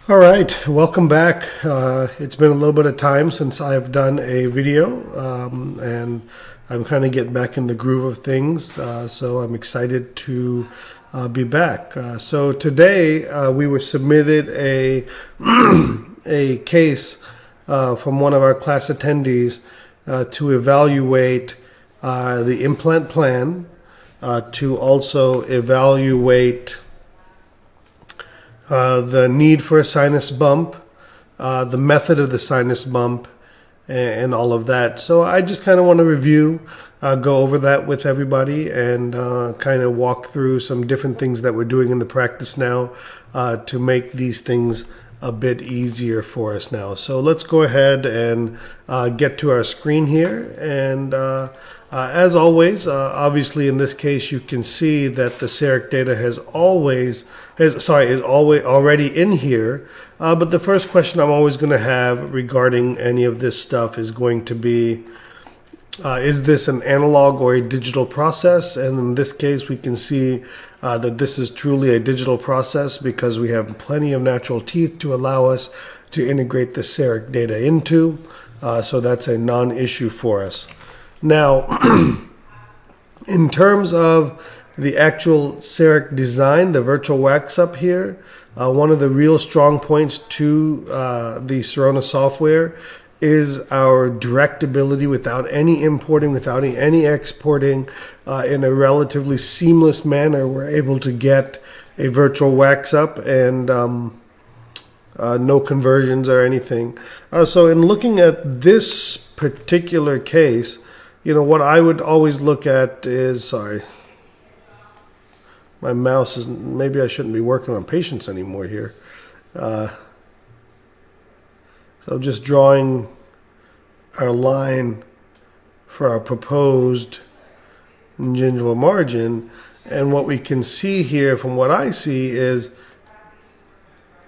All right, welcome back. It's been a little bit of time since I've done a video, and I'm kind of getting back in the groove of things, so I'm excited to be back. So today we were submitted a, a case from one of our class attendees to evaluate the implant plan, to also evaluate the need for a sinus bump, the method of the sinus bump, and all of that. So I just kind of want to review, go over that with everybody, and kind of walk through some different things that we're doing in the practice now to make these things a bit easier for us now. So let's go ahead and get to our screen here. And as always, obviously in this case, you can see that the CEREC data is already in here. But the first question I'm always going to have regarding any of this stuff is going to be, is this an analog or a digital process? And in this case, we can see that this is truly a digital process because we have plenty of natural teeth to allow us to integrate the CEREC data into. So that's a non-issue for us. Now, in terms of the actual CEREC design, the virtual wax up here, one of the real strong points to the Sirona software is our direct ability without any importing, without any exporting, in a relatively seamless manner. We're able to get a virtual wax up and no conversions or anything. So in looking at this particular case, what I would always look at is, sorry, my mouse is, maybe I shouldn't be working on patients anymore here. So I'm just drawing our line for our proposed gingival margin. And what we can see here from what I see is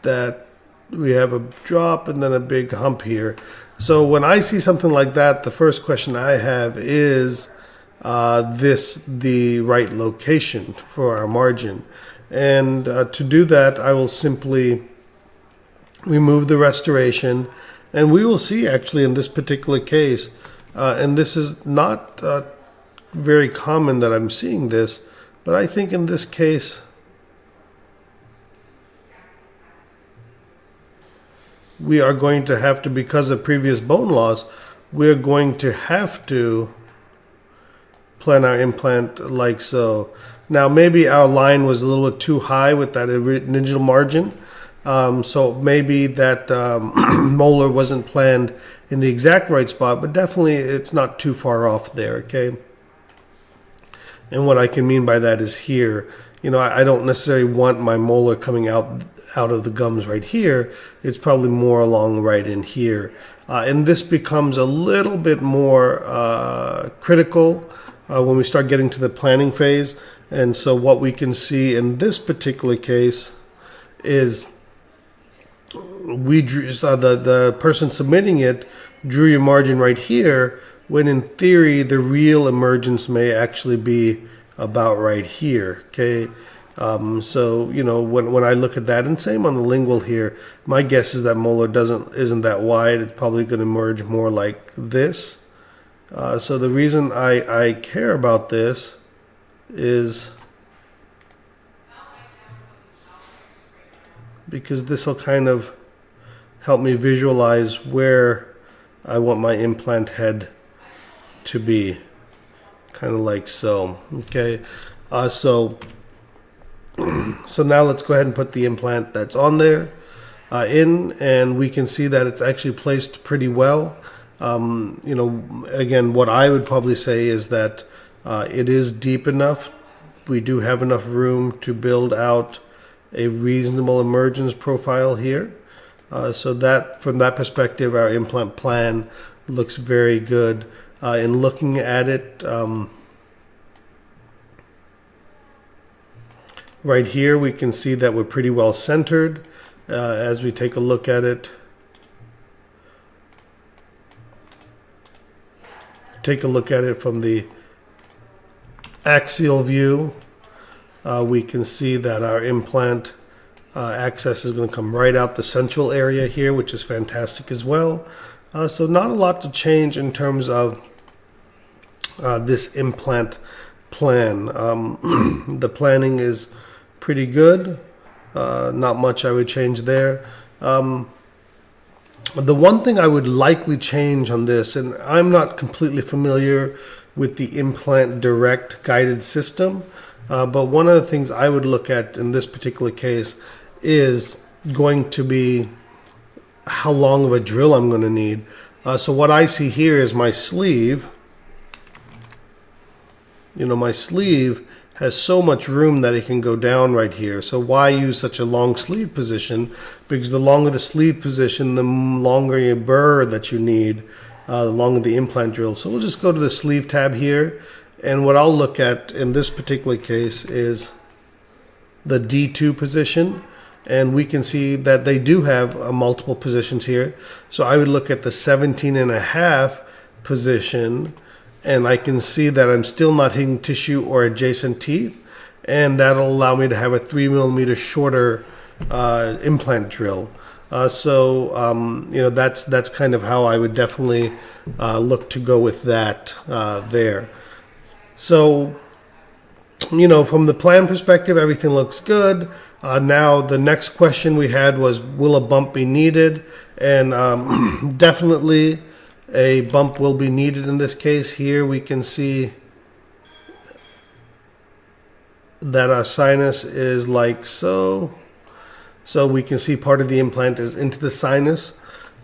that we have a drop and then a big hump here. So when I see something like that, the first question I have is, this the right location for our margin? And to do that, I will simply remove the restoration, and we will see actually in this particular case, and this is not very common that I'm seeing this, but I think in this case, we are going to have to, because of previous bone loss, we're going to have to plan our implant like so. Now, maybe our line was a little bit too high with that original margin. So maybe that molar wasn't planned in the exact right spot, but definitely it's not too far off there, okay? And what I can mean by that is here. I don't necessarily want my molar coming out of the gums right here. It's probably more along right in here. And this becomes a little bit more critical when we start getting to the planning phase. And so what we can see in this particular case is we drew, the person submitting it drew your margin right here, when in theory the real emergence may actually be about right here, okay? So when I look at that, and same on the lingual here, my guess is that molar isn't that wide. It's probably going to emerge more like this. So the reason I care about this is because this will kind of help me visualize where I want my implant head to be, kind of like so. Okay, so now let's go ahead and put the implant that's on there in, and we can see that it's actually placed pretty well. Again, what I would probably say is that it is deep enough. We do have enough room to build out a reasonable emergence profile here. So that, from that perspective, our implant plan looks very good. In looking at it, right here, we can see that we're pretty well centered as we take a look at it. Take a look at it from the axial view. We can see that our implant access is going to come right out the central area here, which is fantastic as well. So not a lot to change in terms of this implant plan. The planning is pretty good. Not much I would change there. The one thing I would likely change on this, and I'm not completely familiar with the Implant Direct guided system, but one of the things I would look at in this particular case is going to be how long of a drill I'm going to need. So what I see here is my sleeve. You know, my sleeve has so much room that it can go down right here. So why use such a long sleeve position? Because the longer the sleeve position, the longer your burr that you need, the longer the implant drill. So we'll just go to the sleeve tab here. And what I'll look at in this particular case is the D2 position. And we can see that they do have multiple positions here. So I would look at the 17.5 position, and I can see that I'm still not hitting tissue or adjacent teeth, and that'll allow me to have a 3 millimeter shorter implant drill. You know, that's kind of how I would definitely look to go with that there. So, you know, from the plan perspective, everything looks good. Now the next question we had was, will a bump be needed? And definitely a bump will be needed in this case. Here we can see that our sinus is like so. So we can see part of the implant is into the sinus.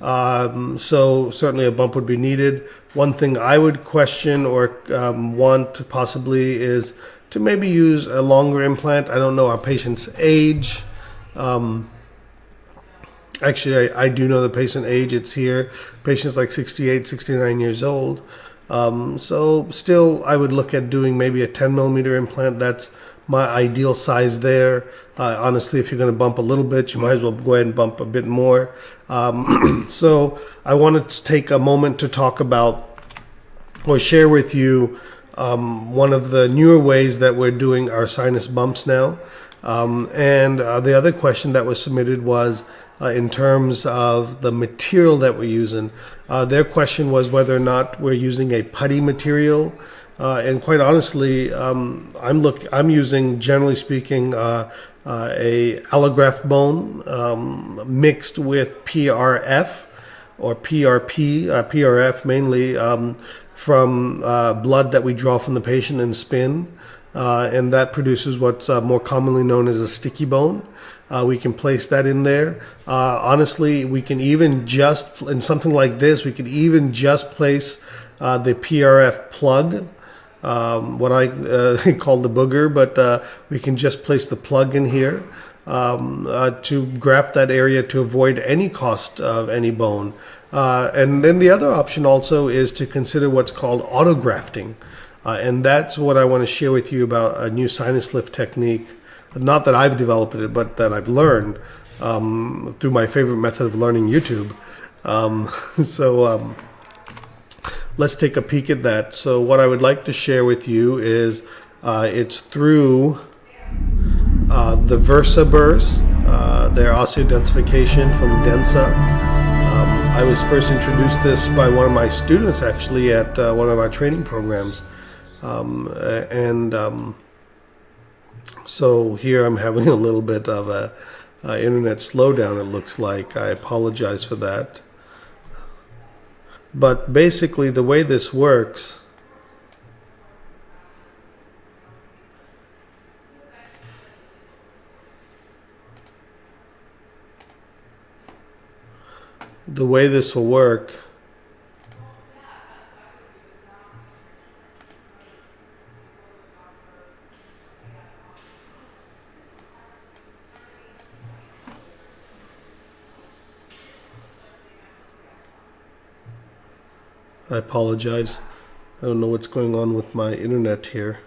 So certainly a bump would be needed. One thing I would question or want possibly is to maybe use a longer implant. I don't know our patient's age. Actually, I do know the patient age. It's here. Patient's like 68, 69 years old. So still, I would look at doing maybe a 10 millimeter implant. That's my ideal size there. Honestly, if you're going to bump a little bit, you might as well go ahead and bump a bit more. So I wanted to take a moment to talk about or share with you one of the newer ways that we're doing our sinus bumps now. And the other question that was submitted was in terms of the material that we're using. Their question was whether or not we're using a putty material. And quite honestly, I'm using, generally speaking, a allograft bone mixed with PRF or PRP, PRF mainly from blood that we draw from the patient and spin. And that produces what's more commonly known as a sticky bone. We can place that in there. Honestly, we can even just, in something like this, we could even just place the PRF plug, what I call the booger, but we can just place the plug in here to graft that area to avoid any cost of any bone. And then the other option also is to consider what's called autografting. And that's what I want to share with you about a new sinus lift technique. Not that I've developed it, but that I've learned through my favorite method of learning, YouTube. Let's take a peek at that. So what I would like to share with you is it's through the Versah Burs, their osseodensification from Densa. I was first introduced this by one of my students actually at one of our training programs. So here I'm having a little bit of a internet slowdown, it looks like. I apologize for that. But basically the way this works, will work I apologize. I don't know what's going on with my internet here.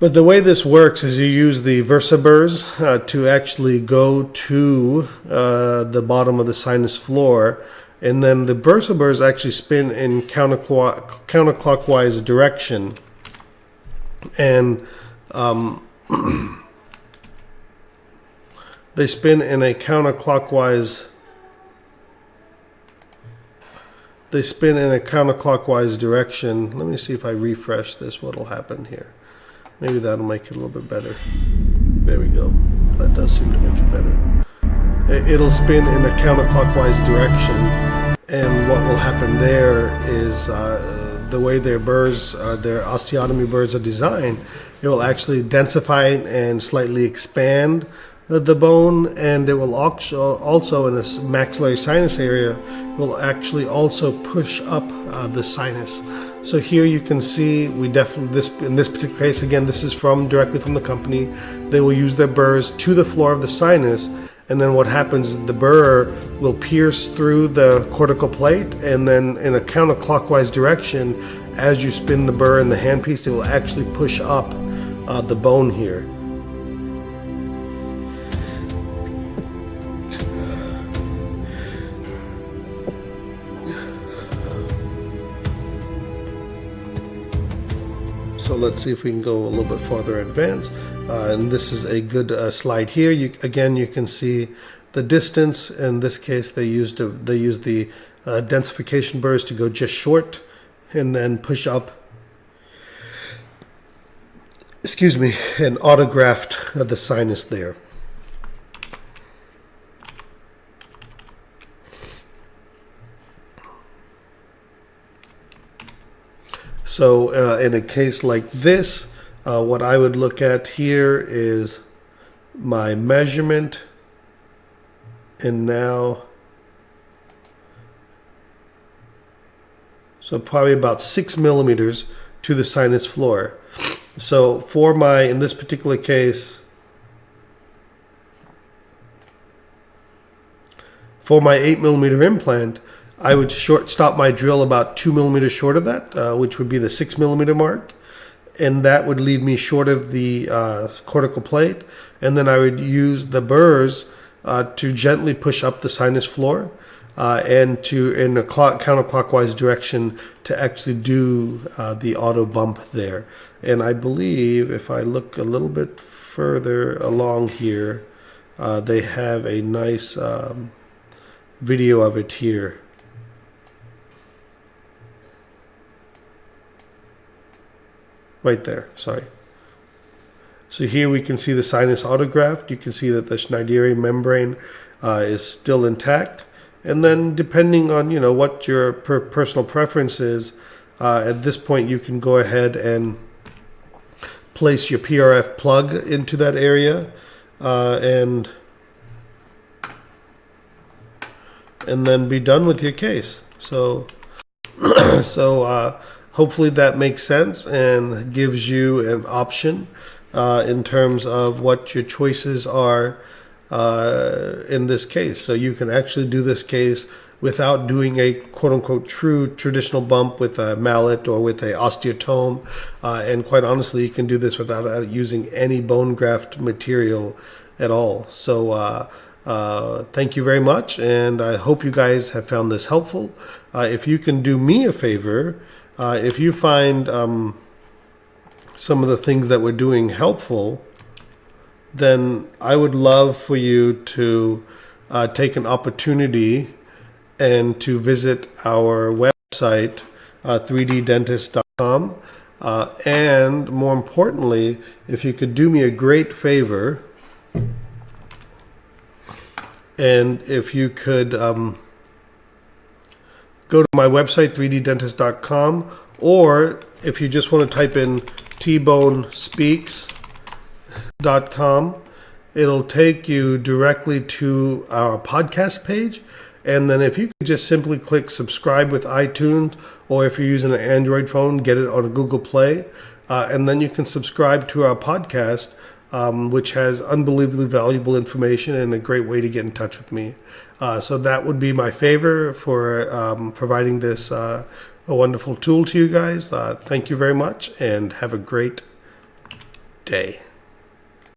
But the way this works is you use the Versah Burs to actually go to the bottom of the sinus floor, and then the Versah Burs actually spin in counterclockwise direction. And they spin in a counterclockwise. They spin in a counterclockwise direction. Let me see if I refresh this, what'll happen here. Maybe that'll make it a little bit better. There we go. That does seem to make it better. It'll spin in a counterclockwise direction, and what will happen there is the way their burrs, their osteotomy burrs are designed, it will actually densify and slightly expand the bone, and it will also in this maxillary sinus area will actually also push up the sinus. So here you can see we definitely, in this particular case, again, this is directly from the company. They will use their burrs to the floor of the sinus, and then what happens, the burr will pierce through the cortical plate, and then in a counterclockwise direction, as you spin the burr in the handpiece, it will actually push up the bone here. So let's see if we can go a little bit farther advanced. And this is a good slide here. Again, you can see the distance. In this case, they used the densification burrs to go just short and then push up, and autographed the sinus there. So in a case like this, what I would look at here is my measurement, and now, so probably about 6 millimeters to the sinus floor. So for in this particular case, for my 8 millimeter implant, I would stop my drill about 2 millimeters short of that, which would be the 6 millimeter mark. And that would leave me short of the cortical plate. And then I would use the burrs to gently push up the sinus floor and to, in a counterclockwise direction, to actually do the auto bump there. And I believe if I look a little bit further along here, they have a nice video of it here. Right there, sorry. So here we can see the sinus autograft. You can see that the Schneiderian membrane is still intact. And then depending on, what your personal preference is, at this point you can go ahead and place your PRF plug into that area and then be done with your case. So, hopefully that makes sense and gives you an option in terms of what your choices are in this case. So you can actually do this case without doing a quote-unquote true traditional bump with a mallet or with a osteotome. And quite honestly, you can do this without using any bone graft material at all. So thank you very much, and I hope you guys have found this helpful. If you can do me a favor, if you find some of the things that we're doing helpful, then I would love for you to take an opportunity and to visit our website, 3ddentist.com. And more importantly, if you could do me a great favor, and if you could go to my website, 3ddentist.com, or if you just want to type in tbonespeaks.com, it'll take you directly to our podcast page. And then if you could just simply click subscribe with iTunes, or if you're using an Android phone, get it on a Google Play. And then you can subscribe to our podcast, which has unbelievably valuable information and a great way to get in touch with me. So that would be my favor for providing this a wonderful tool to you guys. Thank you very much, and have a great day.